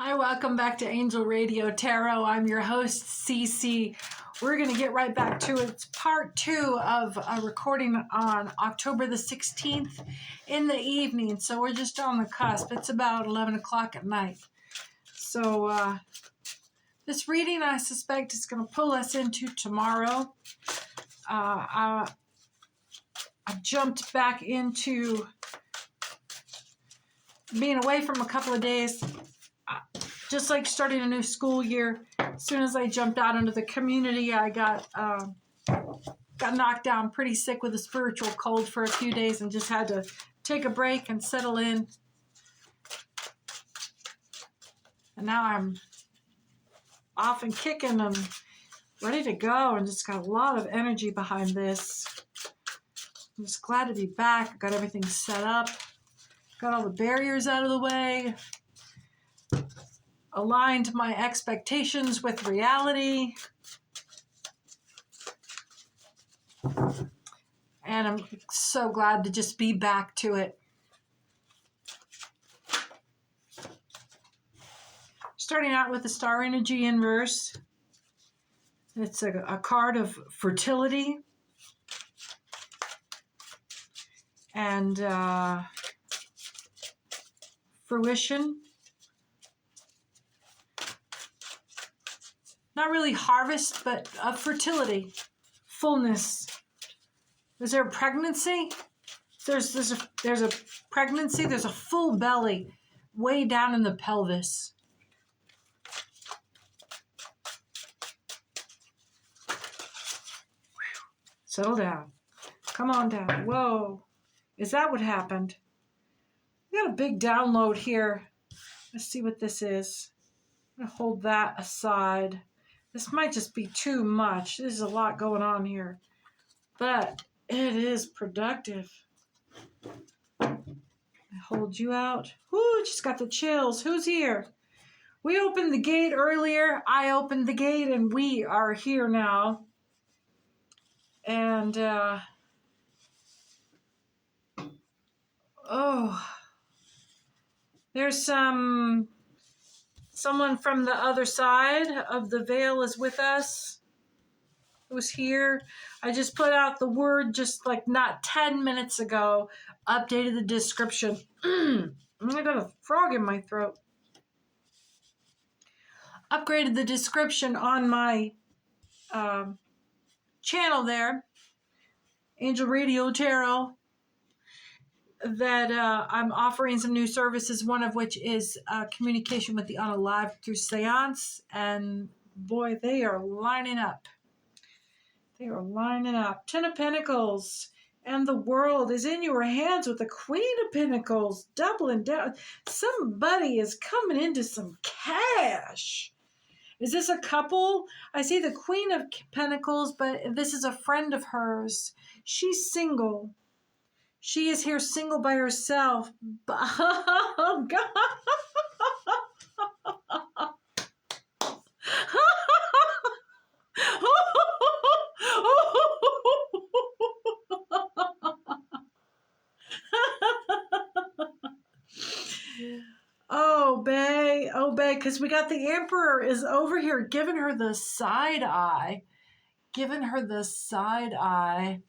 Hi, welcome back to Angel Radio Tarot. I'm your host, Cece. We're going to get right back to it. It's part 2 of a recording on October the 16th in the evening. So we're just on the cusp. It's about 11 o'clock at night. So this reading, I suspect, is going to pull us into tomorrow. I jumped back into being away from a couple of days. Just like starting a new school year, as soon as I jumped out into the community, I got knocked down pretty sick with a spiritual cold for a few days and just had to take a break and settle in. And now I'm off and kicking and ready to go and just got a lot of energy behind this. I'm just glad to be back. I got everything set up. Got all the barriers out of the way. Aligned my expectations with reality. And I'm so glad to just be back to it. Starting out with the Star Energy Inverse. It's a card of fertility. And fruition. Not really harvest, but fertility, fullness. Is there a pregnancy? There's a pregnancy. There's a full belly, way down in the pelvis. Settle down. Come on down. Whoa, is that what happened? We got a big download here. Let's see what this is. I'm gonna hold that aside. This might just be too much. There's a lot going on here. But it is productive. I hold you out. Whoo, just got the chills. Who's here? We opened the gate earlier. I opened the gate and we are here now. And, there's someone from the other side of the veil is with us. Who's here? I just put out the word just like not 10 minutes ago. Updated the description. I got a frog in my throat. Upgraded the description on my channel there. Angel Radio Tarot. That I'm offering some new services, one of which is communication with the unalive through Seance. And boy, they are lining up. They are lining up. 10 of Pentacles. And the world is in your hands with the Queen of Pentacles. Doubling down. Somebody is coming into some cash. Is this a couple? I see the Queen of Pentacles, but this is a friend of hers. She's single. She is here single by herself. Oh, God. Oh, babe, because we got the Emperor is over here giving her the side eye. Giving her the side eye.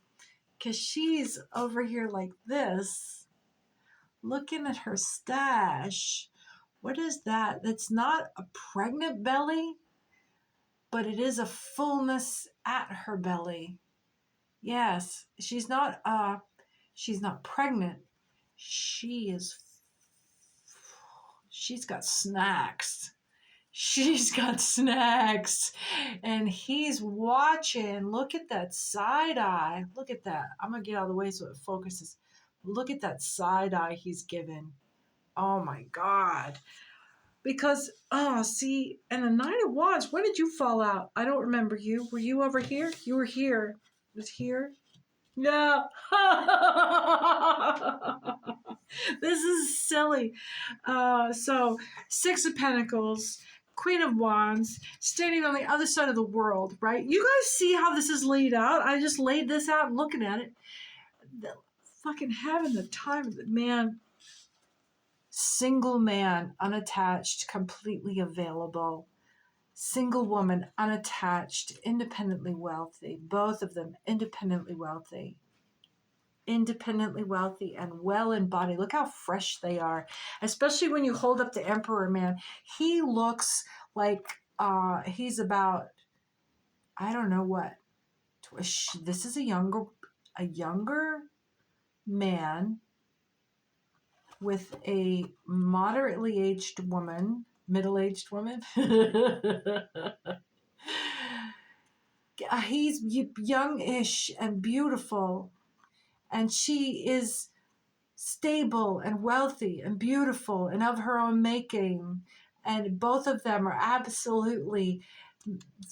Because she's over here like this, looking at her stash. What is that? That's not a pregnant belly, but it is a fullness at her belly. Yes, she's not pregnant. She's got snacks. She's got snacks. And he's watching. Look at that side eye. Look at that. I'm going to get out of the way so it focuses. Look at that side eye he's given. Oh my God. Because, see, and the Nine of Wands, when did you fall out? I don't remember you. Were you over here? You were here. Was here? No. This is silly. So, Six of Pentacles, Queen of Wands, standing on the other side of the world, right? You guys see how this is laid out? I just laid this out and looking at it. Fucking having the time of it, man. Single man, unattached, completely available. Single woman, unattached, independently wealthy. Both of them independently wealthy. Independently wealthy and well embodied. Look how fresh they are. Especially when you hold up the Emperor, man. He looks like he's about, I don't know what. This is a younger man with a moderately aged woman, middle-aged woman. He's youngish and beautiful, and she is stable and wealthy and beautiful and of her own making. And both of them are absolutely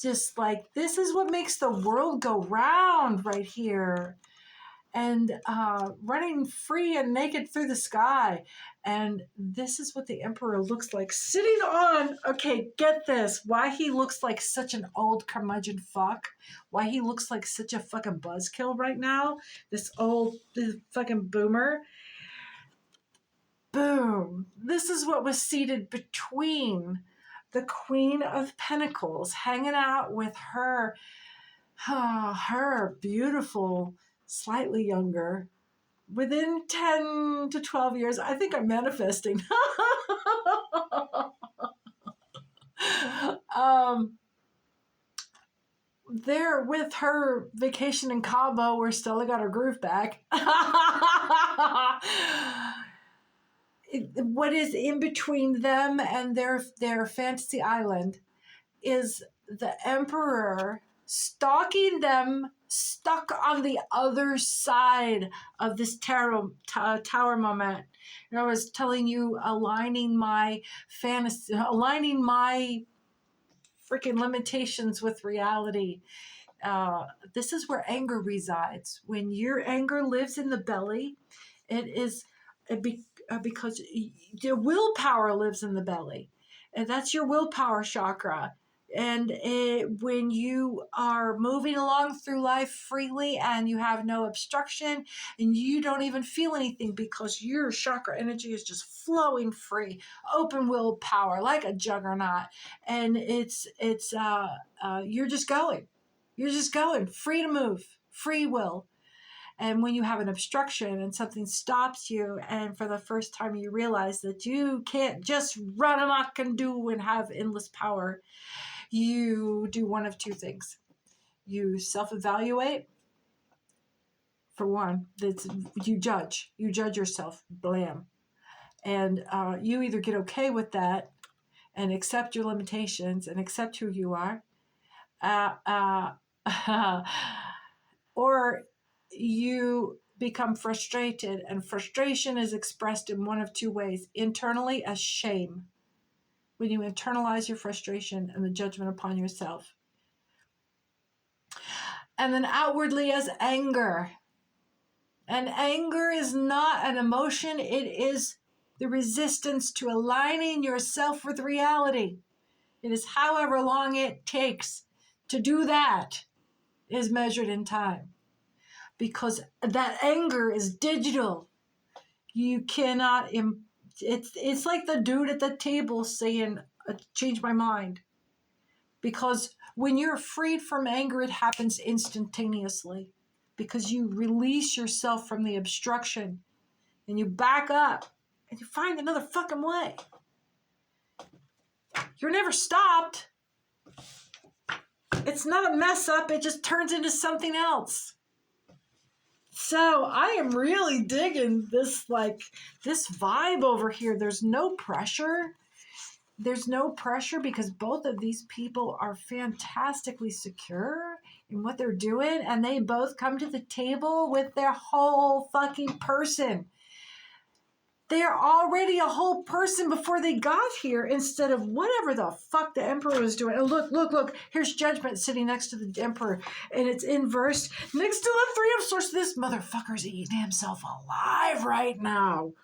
just like, this is what makes the world go round right here. And running free and naked through the sky. And this is what the Emperor looks like sitting on. Okay, get this. Why he looks like such an old curmudgeon fuck. Why he looks like such a fucking buzzkill right now. This fucking boomer. Boom. This is what was seated between the Queen of Pentacles, hanging out with her beautiful, slightly younger, within 10 to 12 years. I think I'm manifesting. There with her vacation in Cabo where Stella got her groove back. What is in between them and their fantasy island is the Emperor stalking them, stuck on the other side of this tower moment. And I was telling you, aligning my fantasy, aligning my freaking limitations with reality. This is where anger resides. When your anger lives in the belly, because your willpower lives in the belly. And that's your willpower chakra. And when you are moving along through life freely and you have no obstruction and you don't even feel anything because your chakra energy is just flowing free, open willpower like a juggernaut, and you're just going free to move, free will. And when you have an obstruction and something stops you, and for the first time you realize that you can't just run amok and do and have endless power, you do one of two things. You self-evaluate. For one, you judge yourself, blam. And you either get okay with that and accept your limitations and accept who you are, or you become frustrated, and frustration is expressed in one of two ways. Internally as shame, when you internalize your frustration and the judgment upon yourself. And then outwardly as anger. And anger is not an emotion, it is the resistance to aligning yourself with reality. It is however long it takes to do that is measured in time. Because that anger is digital. You cannot, it's like the dude at the table saying, change my mind. Because when you're freed from anger, it happens instantaneously. Because you release yourself from the obstruction and you back up and you find another fucking way. You're never stopped. It's not a mess up, it just turns into something else. So I am really digging this vibe over here. There's no pressure. There's no pressure because both of these people are fantastically secure in what they're doing, and they both come to the table with their whole fucking person. They're already a whole person before they got here instead of whatever the fuck the Emperor was doing. Oh, look. Here's Judgment sitting next to the Emperor, and it's inverse next to the Three of Swords. This motherfucker's eating himself alive right now.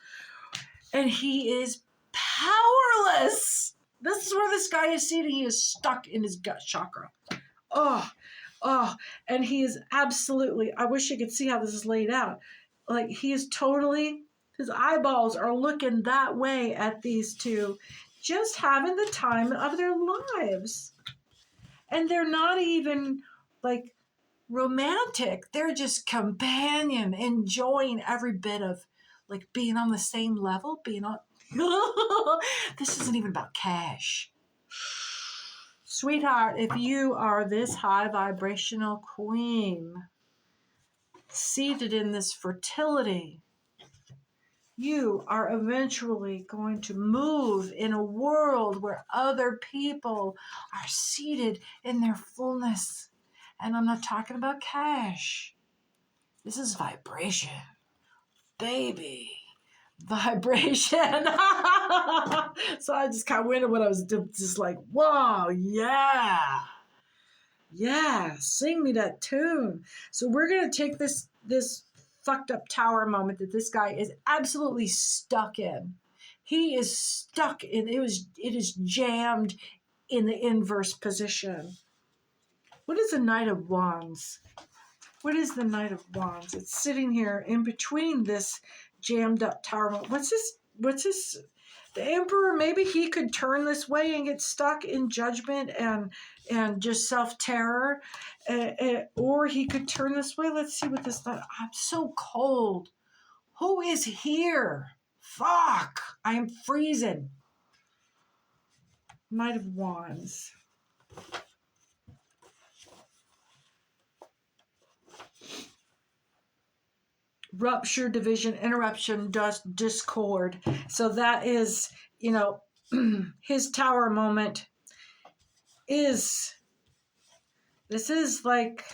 And he is powerless. This is where this guy is seated. He is stuck in his gut chakra. Oh, and he is absolutely, I wish you could see how this is laid out. Like, he is totally His eyeballs are looking that way at these two, just having the time of their lives. And they're not even like romantic. They're just companion, enjoying every bit of like being on the same level, being on. This isn't even about cash. Sweetheart, if you are this high vibrational queen, seated in this fertility, you are eventually going to move in a world where other people are seated in their fullness. And I'm not talking about cash. This is vibration. Baby. Vibration. So I just kind of went into what I was just like, whoa, yeah. Yeah, sing me that tune. So we're going to take this fucked up tower moment that this guy is absolutely stuck in. He is stuck in, it is jammed in the inverse position. What is the Knight of Wands? What is the Knight of Wands? It's sitting here in between this jammed up tower. What's this? The Emperor, maybe he could turn this way and get stuck in judgment and just self-terror. Or he could turn this way. Let's see what this... I'm so cold. Who is here? Fuck. I am freezing. Knight of Wands. Rupture, division, interruption, discord. So that is, his tower moment is, this is like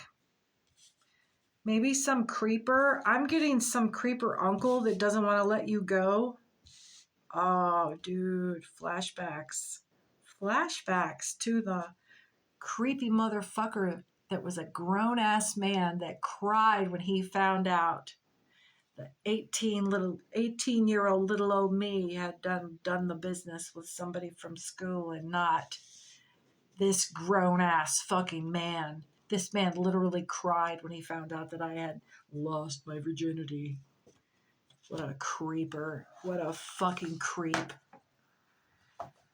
maybe some creeper. I'm getting some creeper uncle that doesn't want to let you go. Oh, dude, flashbacks. Flashbacks to the creepy motherfucker that was a grown-ass man that cried when he found out the 18-year-old little old me had done the business with somebody from school and not this grown-ass fucking man. This man literally cried when he found out that I had lost my virginity. What a creeper. What a fucking creep.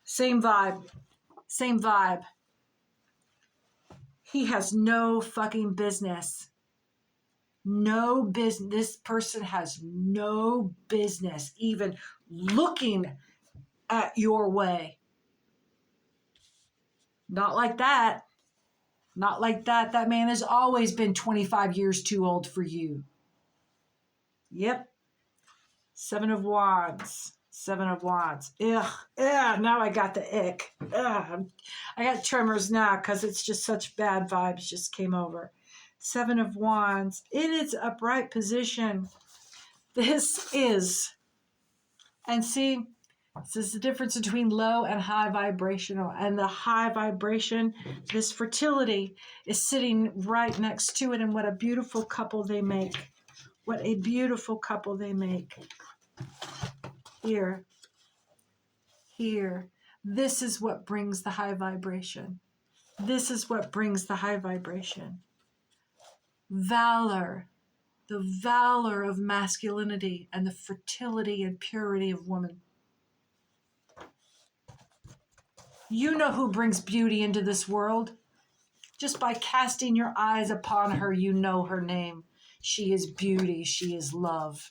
Same vibe. Same vibe. He has no fucking business. No business. This person has no business even looking at your way. Not like that. Not like that. That man has always been 25 years too old for you. Yep. Seven of Wands. Seven of Wands. Ugh. Now I got the ick. Ugh. I got tremors now because it's just such bad vibes just came over. Seven of Wands. In its upright position. This is. And see, this is the difference between low and high vibrational. And the high vibration, this fertility, is sitting right next to it. And what a beautiful couple they make. What a beautiful couple they make. Here. Here. This is what brings the high vibration. This is what brings the high vibration. Valor. The valor of masculinity and the fertility and purity of woman. You know who brings beauty into this world. Just by casting your eyes upon her, you know her name. She is beauty. She is love.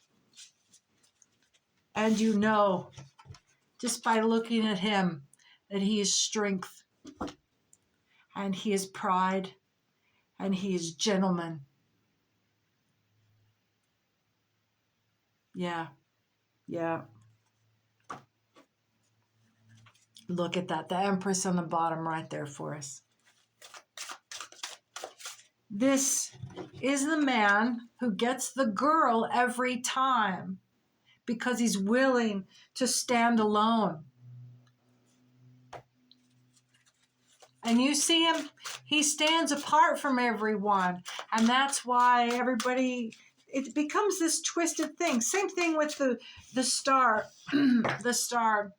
And you know, just by looking at him, that he is strength. And he is pride. And he is gentleman. Yeah. Yeah. Look at that. The Empress on the bottom right there for us. This is the man who gets the girl every time because he's willing to stand alone. And you see him, he stands apart from everyone. And that's why everybody, it becomes this twisted thing. Same thing with the star. The star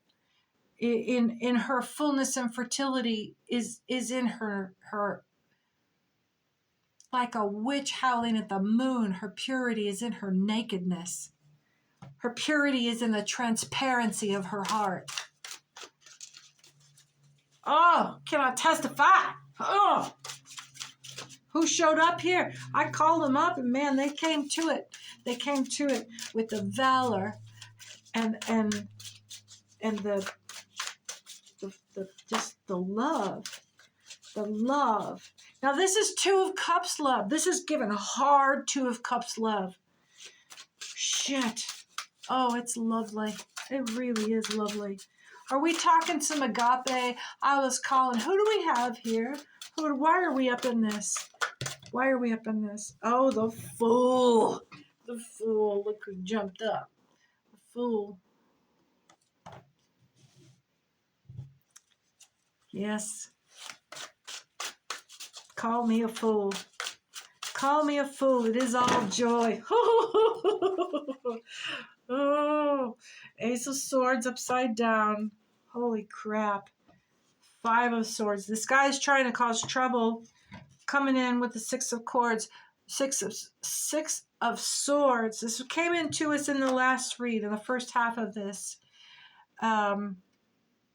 in her fullness and fertility is in her like a witch howling at the moon. Her purity is in her nakedness. Her purity is in the transparency of her heart. Oh, can I testify? Oh, who showed up here? I called them up, and man, they came to it. They came to it with the valor and the just the love. The love. Now this is Two of Cups love. This is given hard Two of Cups love. Shit. Oh, it's lovely. It really is lovely. Are we talking some agape? I was calling. Who do we have here? Why are we up in this? Why are we up in this? Oh, the Fool. The Fool. Look who jumped up. The Fool. Yes. Call me a fool. Call me a fool. It is all joy. Oh, Ace of Swords upside down. Holy crap. Five of Swords. This guy's trying to cause trouble. Coming in with the Six of Swords. Six of Swords. This came into us in the last read, in the first half of this.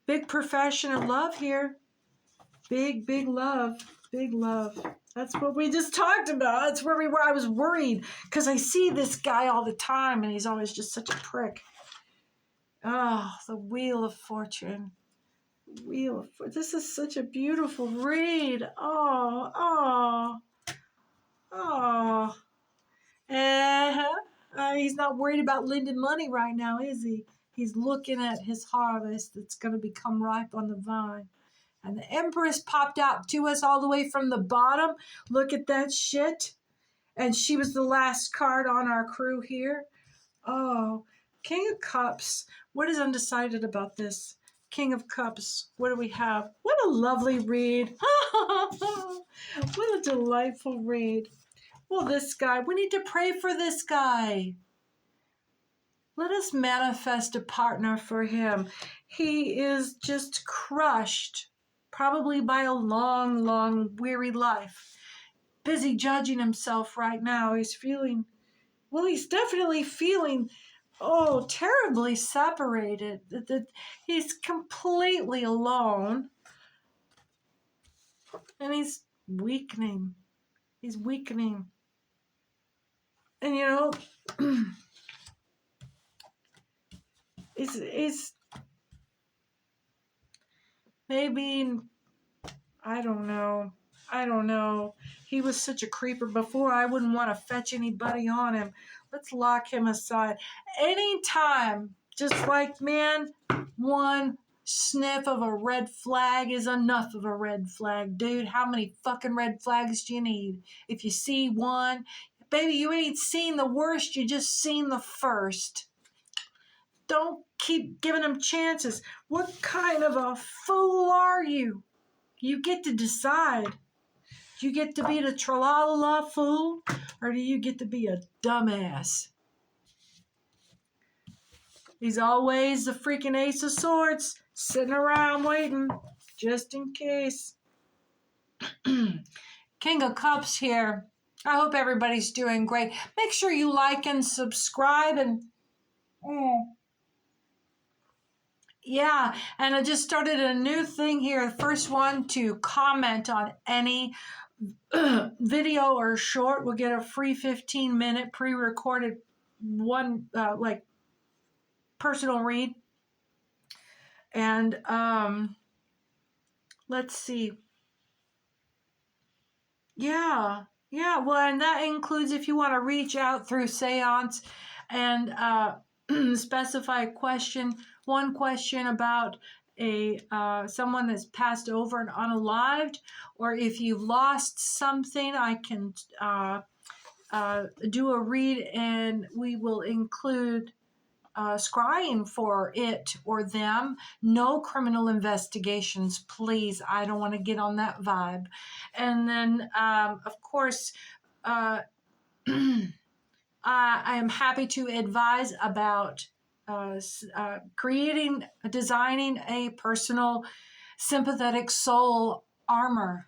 Big profession of love here. Big love. Big love. That's what we just talked about. That's where we were. I was worried because I see this guy all the time and he's always just such a prick. Oh, the Wheel of Fortune. This is such a beautiful read. He's not worried about lending money right now, is he? He's looking at his harvest that's going to become ripe on the vine. And the Empress popped out to us all the way from the bottom. Look at that shit. And she was the last card on our crew here. Oh, King of Cups. What is undecided about this? King of Cups. What do we have? What a lovely read. What a delightful read. Well, this guy, we need to pray for this guy. Let us manifest a partner for him. He is just crushed, probably by a long, weary life. Busy judging himself right now. He's definitely feeling, terribly separated. He's completely alone. And he's weakening. He's weakening. And it's maybe, I don't know. He was such a creeper before. I wouldn't want to fetch anybody on him. Let's lock him aside. Anytime, just like, man, one sniff of a red flag is enough of a red flag. Dude, how many fucking red flags do you need? If you see one, baby, you ain't seen the worst, you just seen the first. Don't keep giving them chances. What kind of a fool are you? You get to decide. Do you get to be the tra-la-la-la fool, or do you get to be a dumbass? He's always the freaking Ace of Swords, sitting around waiting, just in case. King of Cups here. I hope everybody's doing great. Make sure you like and subscribe, and yeah, and I just started a new thing here. The first one to comment on any video or short will get a free 15-minute pre-recorded one, personal read. And let's see. Yeah. Well, and that includes if you want to reach out through Seance and specify a question. One question about someone that's passed over and unalived, or if you've lost something, I can do a read, and we will include scrying for it or them. No criminal investigations, please. I don't want to get on that vibe. And then, of course, I am happy to advise about designing a personal sympathetic soul armor.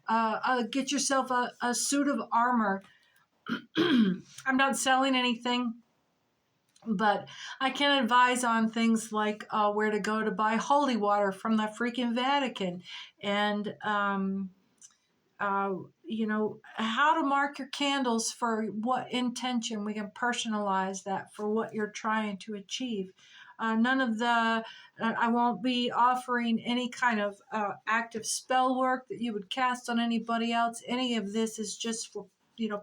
Get yourself a suit of armor. I'm not selling anything. But I can advise on things like where to go to buy holy water from the freaking Vatican, and uh, how to mark your candles for what intention. We can personalize that for what you're trying to achieve. None of the, I won't be offering any kind of active spell work that you would cast on anybody else. Any of this is just for,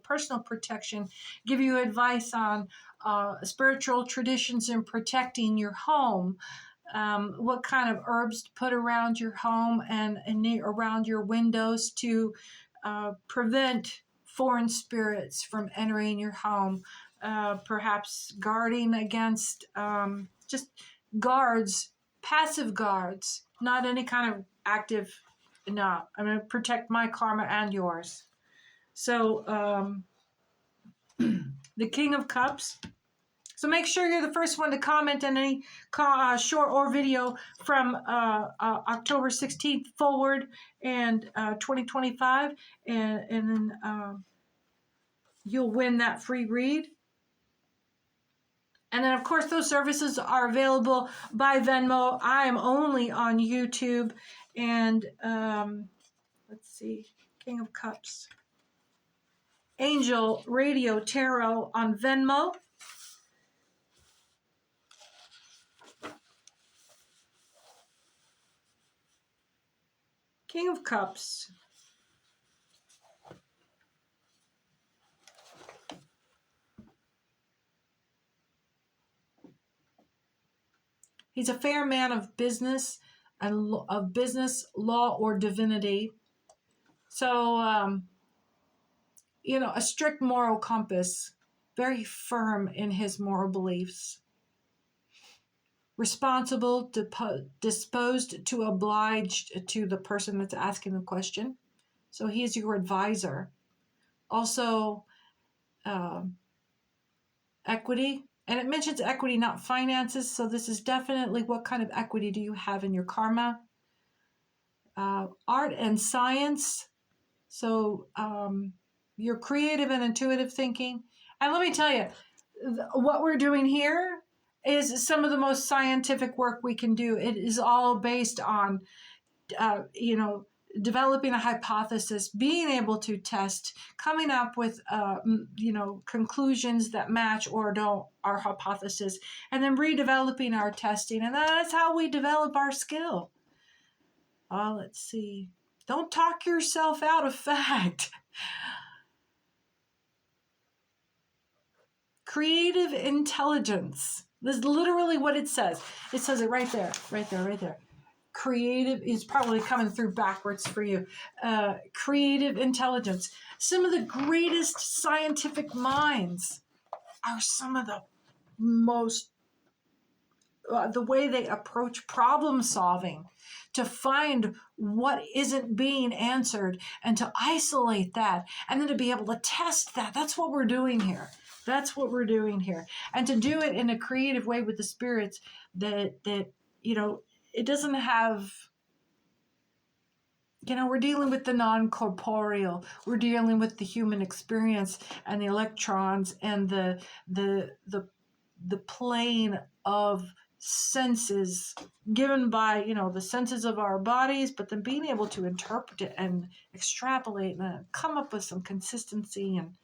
personal protection. Give you advice on spiritual traditions and protecting your home. What kind of herbs to put around your home and around your windows to prevent foreign spirits from entering your home. Perhaps guarding against just guards, passive guards, not any kind of active. No, I'm going to protect my karma and yours. So, the King of Cups. So make sure you're the first one to comment on any short or video from October 16th forward and 2025, and then you'll win that free read. And then, of course, those services are available by Venmo. I am only on YouTube. And let's see, King of Cups. Angel Radio Tarot on Venmo. King of Cups. He's a fair man of business and of business, law, or divinity. So, a strict moral compass, very firm in his moral beliefs. Responsible, disposed to oblige to the person that's asking the question. So he is your advisor. Also, equity. And it mentions equity, not finances. So this is definitely what kind of equity do you have in your karma. Art and science. So your creative and intuitive thinking. And let me tell you, what we're doing here is some of the most scientific work we can do. It is all based on, developing a hypothesis, being able to test, coming up with, conclusions that match or don't our hypothesis, and then redeveloping our testing. And that's how we develop our skill. Let's see. Don't talk yourself out of fact. Creative intelligence. This is literally what it says. It says it right there, right there, right there. Creative is probably coming through backwards for you. Creative intelligence. Some of the greatest scientific minds are some of the most, the way they approach problem solving to find what isn't being answered and to isolate that and then to be able to test that. That's what we're doing here. That's what we're doing here. And to do it in a creative way with the spirits that it doesn't have, we're dealing with the non-corporeal. We're dealing with the human experience and the electrons and the plane of senses given by, the senses of our bodies, but then being able to interpret it and extrapolate and come up with some consistency. And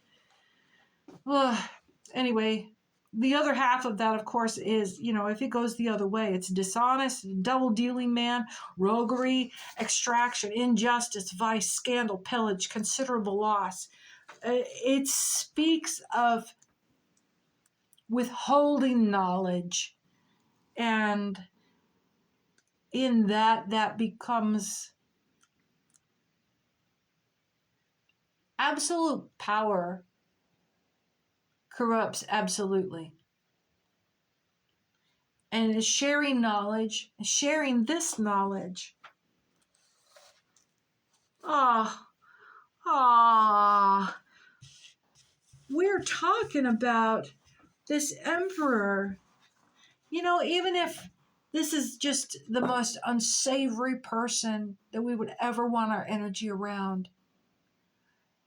anyway, the other half of that, of course, is, if it goes the other way, it's dishonest, double-dealing man, roguery, extraction, injustice, vice, scandal, pillage, considerable loss. It speaks of withholding knowledge, and in that becomes absolute power corrupts absolutely. And sharing knowledge, sharing this knowledge. We're talking about this emperor. Even if this is just the most unsavory person that we would ever want our energy around,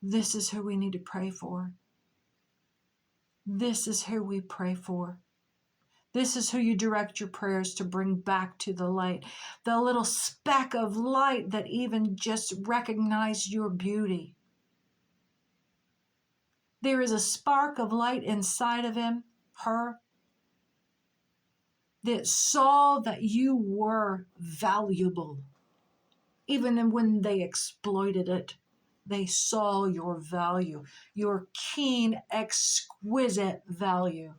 this is who we need to pray for. This is who we pray for. This is who you direct your prayers to bring back to the light. The little speck of light that even just recognized your beauty. There is a spark of light inside of him, her, that saw that you were valuable. Even when they exploited it, they saw your value, your keen, exquisite value.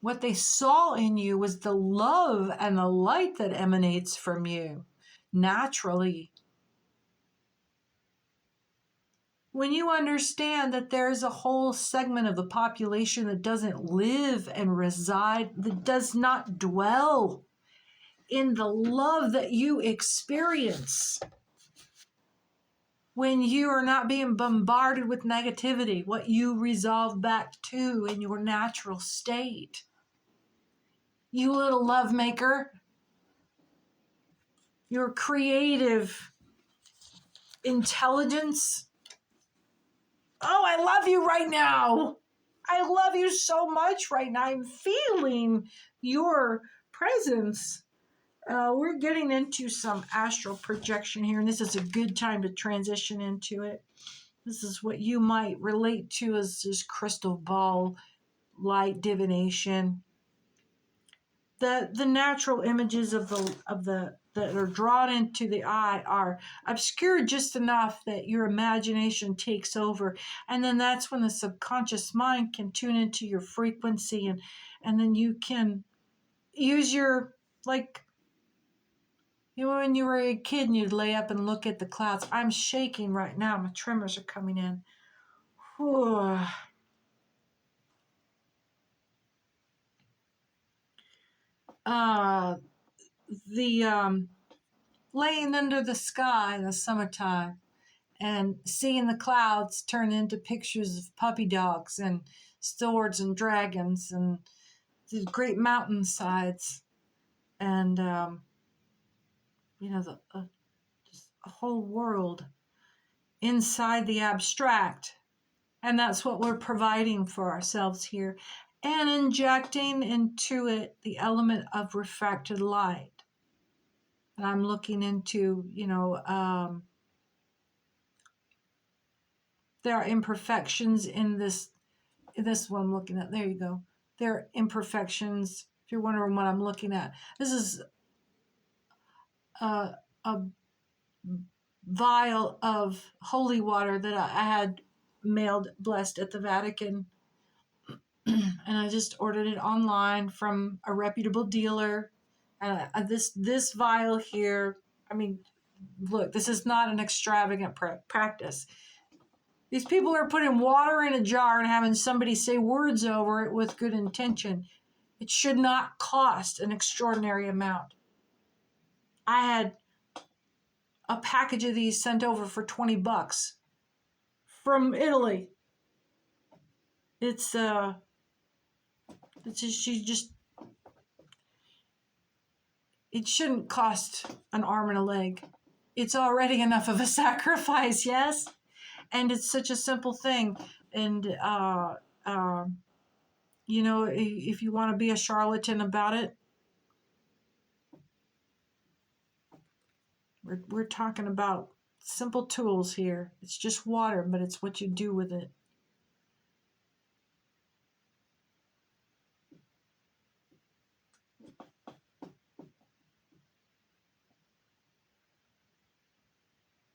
What they saw in you was the love and the light that emanates from you naturally. When you understand that there is a whole segment of the population that doesn't live and reside, that does not dwell in the love that you experience, when you are not being bombarded with negativity, what you resolve back to in your natural state. You little love maker, your creative intelligence. Oh, I love you right now. I love you so much right now. I'm feeling your presence. We're getting into some astral projection here, and this is a good time to transition into it. This is what you might relate to as just crystal ball light divination. The natural images of the that are drawn into the eye are obscured just enough that your imagination takes over, and then that's when the subconscious mind can tune into your frequency, and then you can use your, like, you know, when you were a kid and you'd lay up and look at the clouds. I'm shaking right now. My tremors are coming in. Whew. The laying under the sky in the summertime and seeing the clouds turn into pictures of puppy dogs and swords and dragons and the great mountainsides and just a whole world inside the abstract. And that's what we're providing for ourselves here, and injecting into it the element of refracted light. And I'm looking into, there are imperfections in this one I'm looking at. There you go. There are imperfections. If you're wondering what I'm looking at, this is a vial of holy water that I had mailed blessed at the Vatican. And I just ordered it online from a reputable dealer. And this vial here, I mean, look, this is not an extravagant practice. These people are putting water in a jar and having somebody say words over it with good intention. It should not cost an extraordinary amount. I had a package of these sent over for $20 from Italy. It's just it shouldn't cost an arm and a leg. It's already enough of a sacrifice, yes? And it's such a simple thing. And, if you want to be a charlatan about it, we're talking about simple tools here. It's just water, but it's what you do with it.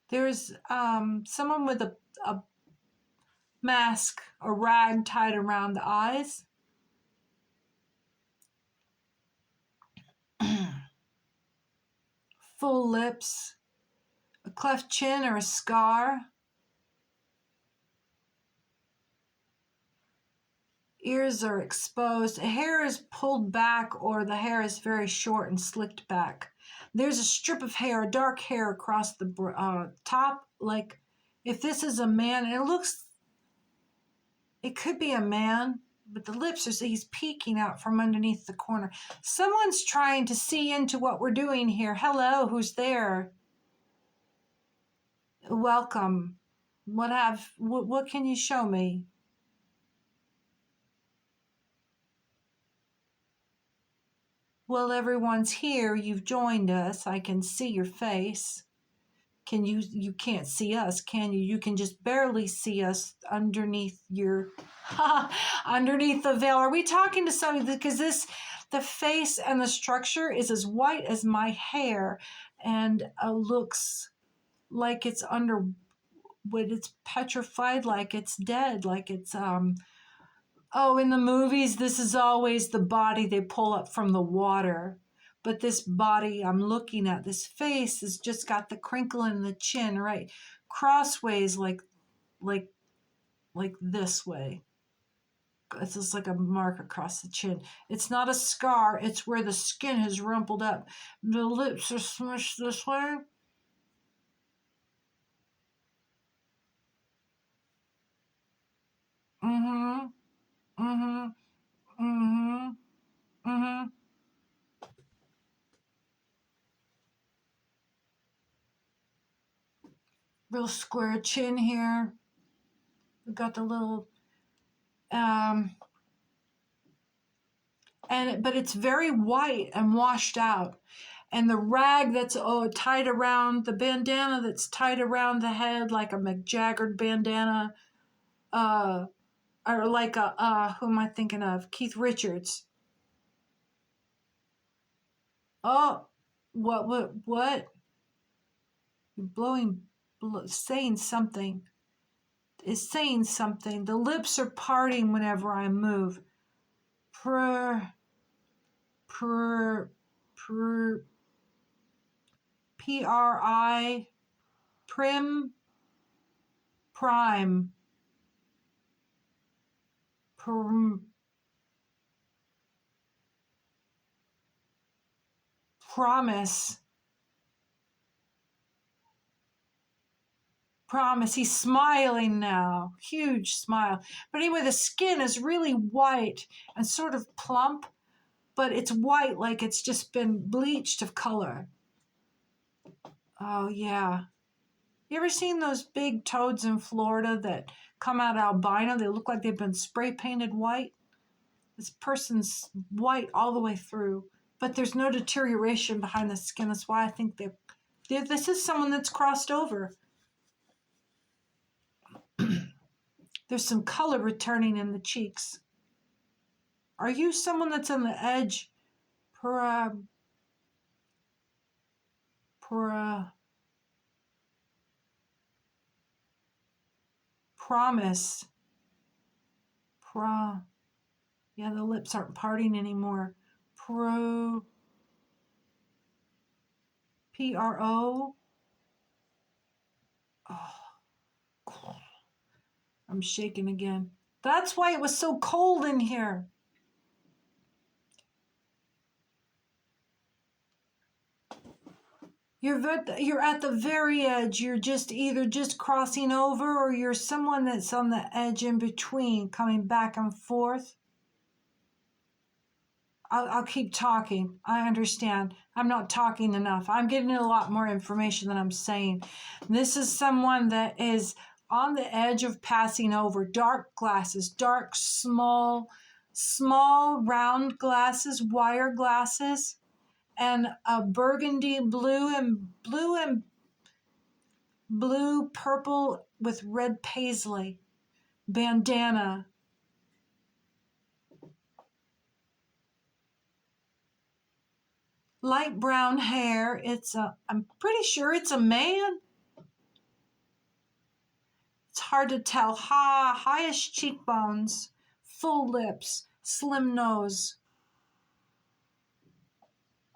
There's someone with a mask, a rag tied around the eyes. Full lips, a cleft chin or a scar. Ears are exposed. Hair is pulled back, or the hair is very short and slicked back. There's a strip of hair, dark hair across the top. Like, if this is a man, it could be a man, but the lips he's peeking out from underneath the corner. Someone's trying to see into what we're doing here. Hello, who's there? Welcome. What can you show me? Well, everyone's here. You've joined us. I can see your face. You can't see us, can you? You can just barely see us underneath your underneath the veil. Are we talking to somebody? Because the face and the structure is as white as my hair, and looks like it's under, but it's petrified, like it's dead, like it's oh, in the movies, this is always the body they pull up from the water. But this body I'm looking at, this face, has just got the crinkle in the chin, right? Crossways, like like this way. It's just like a mark across the chin. It's not a scar, it's where the skin has rumpled up. The lips are smushed this way. Mm-hmm. Mm-hmm. Mm-hmm. Mm-hmm. Real square chin here. We got the little um but it's very white and washed out. And the rag that's tied around the bandana that's tied around the head like a McJaggard bandana, uh, or like a who am I thinking of? Keith Richards. Oh, what? You're saying something. Is saying something. The lips are parting whenever I move. Purr, purr, purr, PRI, prim, prime, prim, promise, promise. He's smiling now. Huge smile. But anyway, the skin is really white and sort of plump, but it's white like it's just been bleached of color. Oh, yeah. You ever seen those big toads in Florida that come out albino? They look like they've been spray painted white. This person's white all the way through, but there's no deterioration behind the skin. That's why I think this is someone that's crossed over. There's some color returning in the cheeks. Are you someone that's on the edge? Promise. Yeah, the lips aren't parting anymore. PRO. Oh, I'm shaking again. That's why it was so cold in here. You're at the very edge. You're just either just crossing over or you're someone that's on the edge in between, coming back and forth. I'll keep talking. I understand. I'm not talking enough. I'm getting a lot more information than I'm saying. This is someone that is on the edge of passing over. Dark glasses, dark, small, round glasses, wire glasses, and a burgundy blue, purple with red paisley bandana. Light brown hair. I'm pretty sure it's a man. It's hard to tell. Highest cheekbones, full lips, slim nose,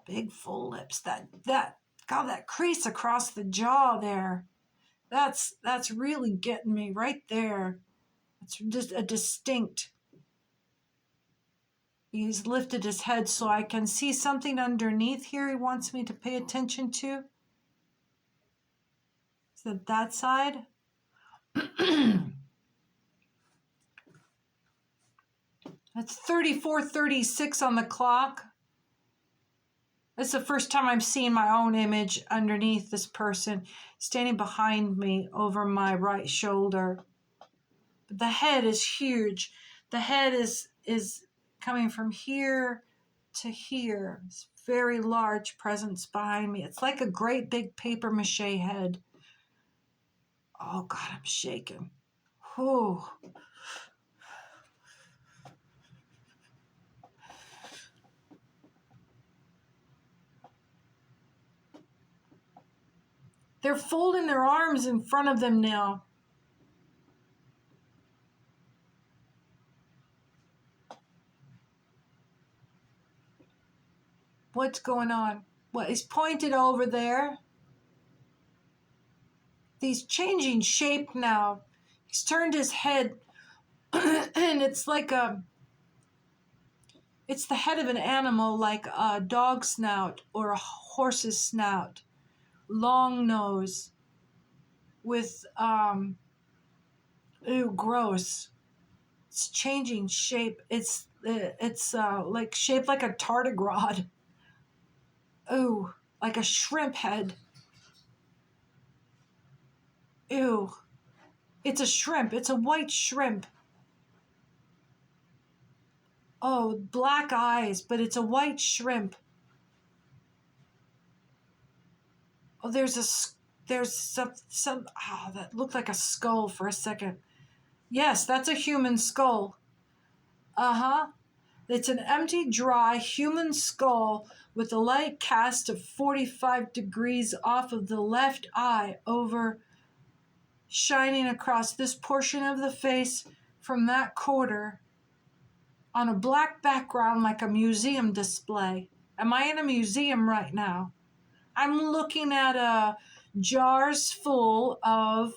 big full lips. That crease across the jaw there. That's really getting me right there. It's just a distinct. He's lifted his head so I can see something underneath here he wants me to pay attention to. Is it that side? That's 34:36 on the clock. It's the first time I'm seeing my own image underneath this person standing behind me over my right shoulder. But the head is huge. The head is coming from here to here. This very large presence behind me. It's like a great big paper mache head. Oh God, I'm shaking. Whew. They're folding their arms in front of them now. What's going on? What is pointed over there? He's changing shape now. He's turned his head and it's like it's the head of an animal, like a dog snout or a horse's snout. Long nose with ew, gross. It's changing shape. It's like shaped like a tardigrade. Ooh, like a shrimp head. Ew. It's a shrimp. It's a white shrimp. Oh, black eyes, but it's a white shrimp. Oh, there's some that looked like a skull for a second. Yes, that's a human skull. Uh-huh. It's an empty, dry human skull with a light cast of 45 degrees off of the left eye over shining across this portion of the face from that quarter on a black background like a museum display. Am I in a museum right now? I'm looking at jars full of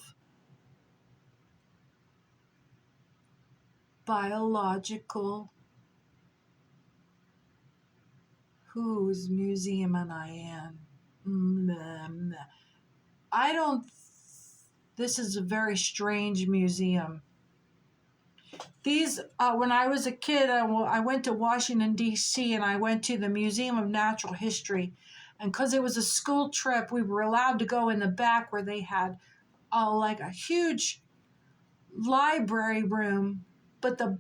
biological. Whose museum am I in? I don't. This is a very strange museum. These, when I was a kid, I went to Washington, D.C., and I went to the Museum of Natural History. And because it was a school trip, we were allowed to go in the back where they had like a huge library room, but the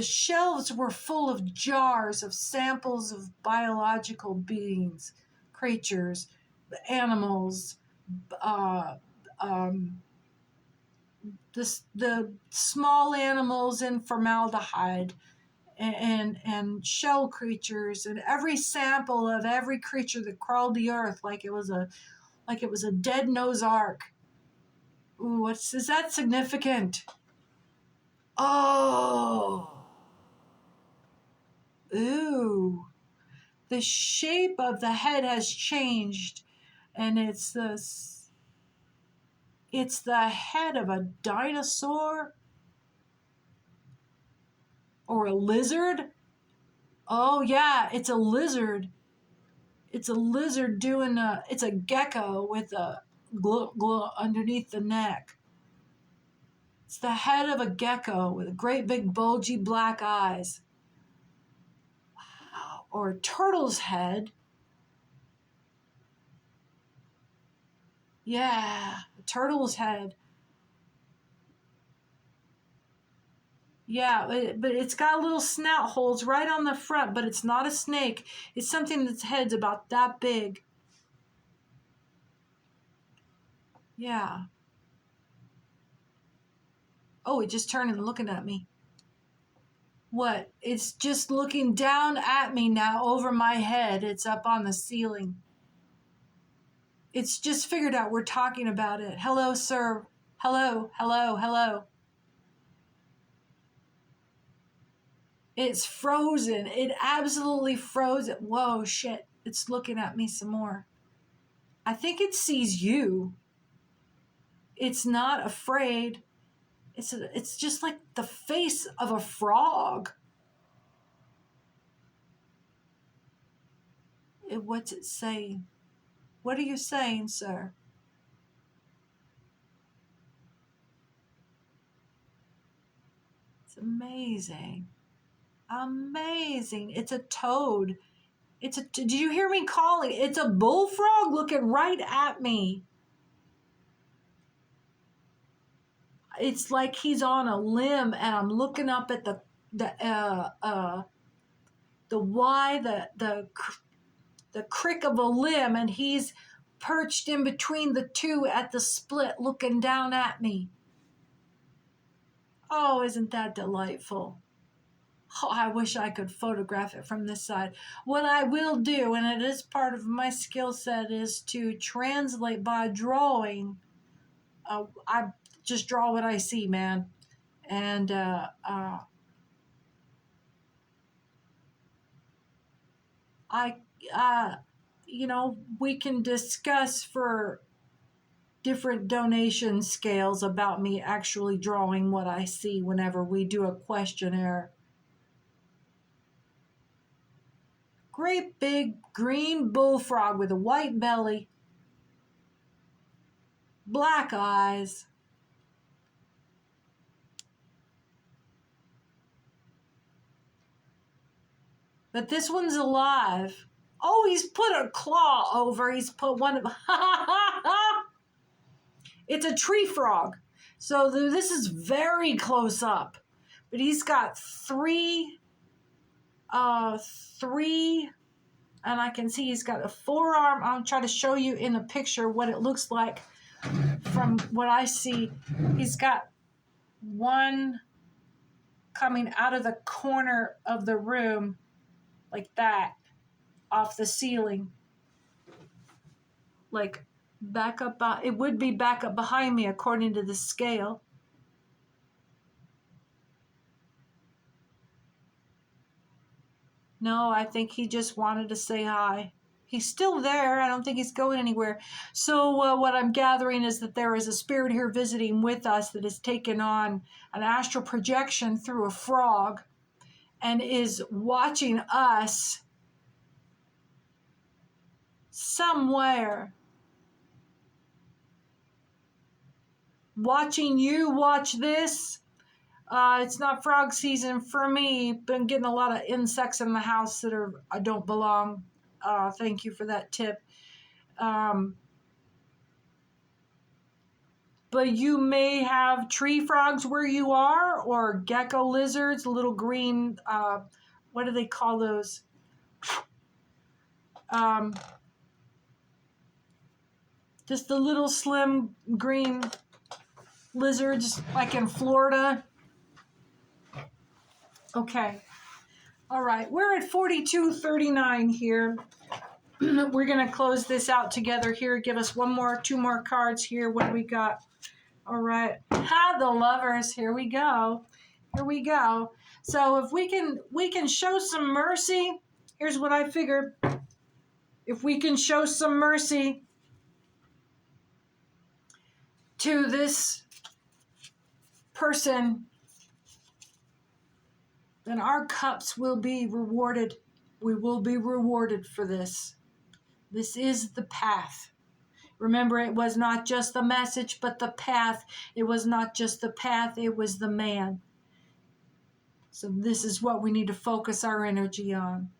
shelves were full of jars of samples of biological beings, creatures, animals, uh, um, the small animals in formaldehyde, and shell creatures, and every sample of every creature that crawled the earth like it was a dead Noah's Ark. Ooh, is that significant? Oh, ooh. The shape of the head has changed, and it's the head of a dinosaur or a lizard. Oh yeah, it's a lizard. It's a lizard it's a gecko with a glow underneath the neck. It's the head of a gecko with great big bulgy black eyes. Wow. Or a turtle's head. Yeah, a turtle's head. Yeah, but it's got little snout holes right on the front, but it's not a snake. It's something that's head's about that big. Yeah. Oh, it just turned and looking at me. What? It's just looking down at me now over my head. It's up on the ceiling. It's just figured out we're talking about it. Hello, sir. Hello, hello, hello. It's frozen. It absolutely frozen. Whoa, shit. It's looking at me some more. I think it sees you. It's not afraid. It's just like the face of a frog. What's it saying? What are you saying, sir? It's amazing. Amazing. It's a toad. Did you hear me calling? It's a bullfrog looking right at me. It's like he's on a limb and I'm looking up at the the Y, the crick of a limb, and he's perched in between the two at the split looking down at me. Oh, isn't that delightful? Oh, I wish I could photograph it from this side. What I will do, and it is part of my skill set, is to translate by drawing. I just draw what I see, man. And I, we can discuss for different donation scales about me actually drawing what I see whenever we do a questionnaire. Great big green bullfrog with a white belly, black eyes. But this one's alive. Oh, he's put a claw over. He's put one of... It's a tree frog. So this is very close up. But he's got three, and I can see he's got a forearm. I'll try to show you in a picture what it looks like from what I see. He's got one coming out of the corner of the room like that, off the ceiling. Like back up, it would be back up behind me according to the scale. No, I think he just wanted to say hi. He's still there. I don't think he's going anywhere. So what I'm gathering is that there is a spirit here visiting with us that has taken on an astral projection through a frog and is watching us somewhere. Watching you watch this. It's not frog season for me. Been getting a lot of insects in the house that don't belong. Thank you for that tip. But you may have tree frogs where you are, or gecko lizards, little green, what do they call those? Just the little slim green lizards like in Florida. Okay. All right. We're at 42:39 here. We're going to close this out together here. Give us two more cards here. What do we got? All right. The Lovers. Here we go. Here we go. So if we can show some mercy, here's what I figured. If we can show some mercy to this person, then our cups will be rewarded. We will be rewarded for this. This is the path. Remember, it was not just the message, but the path. It was not just the path, it was the man. So this is what we need to focus our energy on.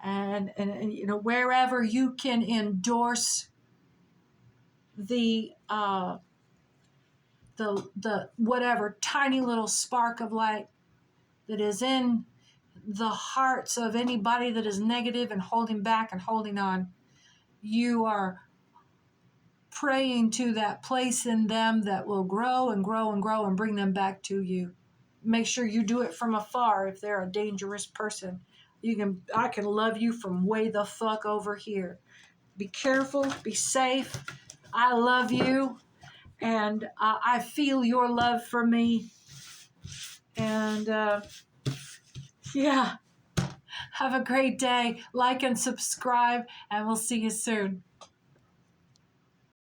And wherever you can endorse the whatever tiny little spark of light that is in the hearts of anybody that is negative and holding back and holding on, you are praying to that place in them that will grow and grow and grow and bring them back to you. Make sure you do it from afar if they're a dangerous person. I can love you from way the fuck over here. Be careful, be safe. I love you, and I feel your love for me. And yeah, have a great day. Like and subscribe, and we'll see you soon.